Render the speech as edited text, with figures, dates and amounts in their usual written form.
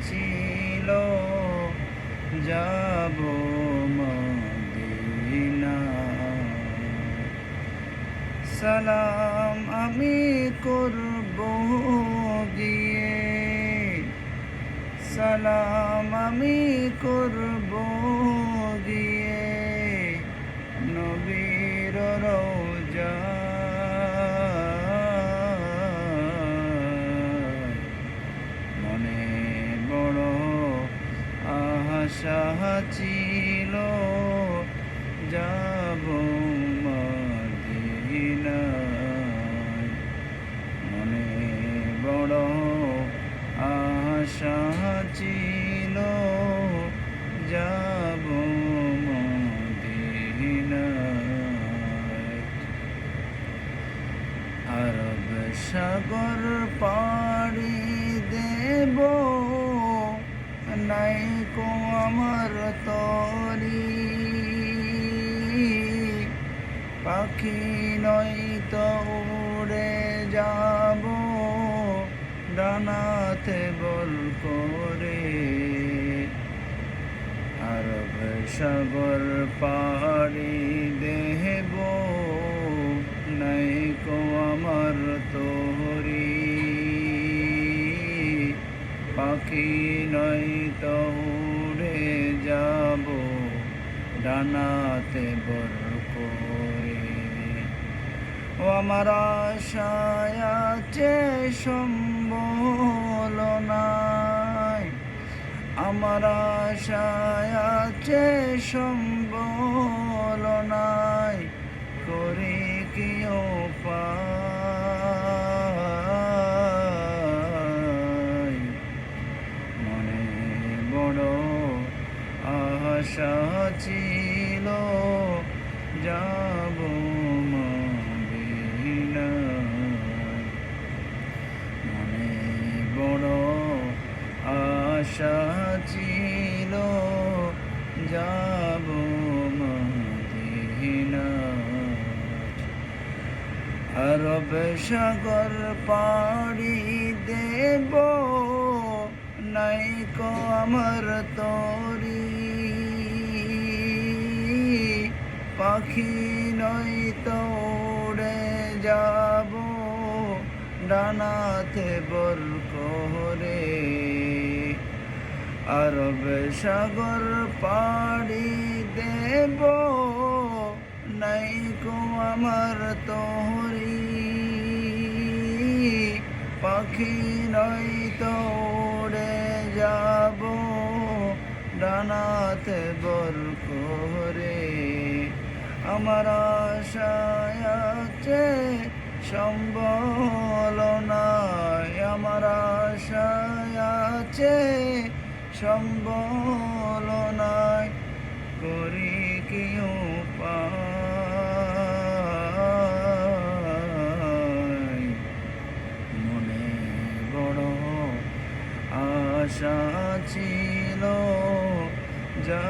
ছিল যাব মদিনা। সালাম আমি করব গিয়ে, সালাম আমি করব গিয়ে নবীর রওজায়। মনে বড় আশা ছিল যাব মদিনায়। মনে বড় আশা ছিল যাব মদিনায়। আরব সাগর পাড়ি দেব, নাইকো আমার তরি। পাখি নয়তো উড়ে যাব ডানাতে বল করে। আরব সাগর পাড়ি দেব, নাইকো আমার তরি। পাখি নয়তো উড়ে যাব ডানাতে বল করে। ও আমার আশায় আছে সম্বল নাই, আমার আশায় আছে সম্বল নাই। করে কি উপায়, মনে বড় আশা ছিল যাব মদিনায়। মনে বড় আশা ছিল যাব মদিনায়। আরব সাগর পাড়ি দেব, নাইকো আমার তরি। পাখি নয়তো উড়ে যাব ডানাতে বল করে। আরব সাগর পাড়ি দেব, নাইকো আমার তরি। পাখি নয়তো উড়ে যাব ডানাতে বল করে। আমার আশায় আছে সম্বল নাই, আমার আশায় আছে সম্বল নাই। করি কি উপায়, মনে বড় আশা ছিল যা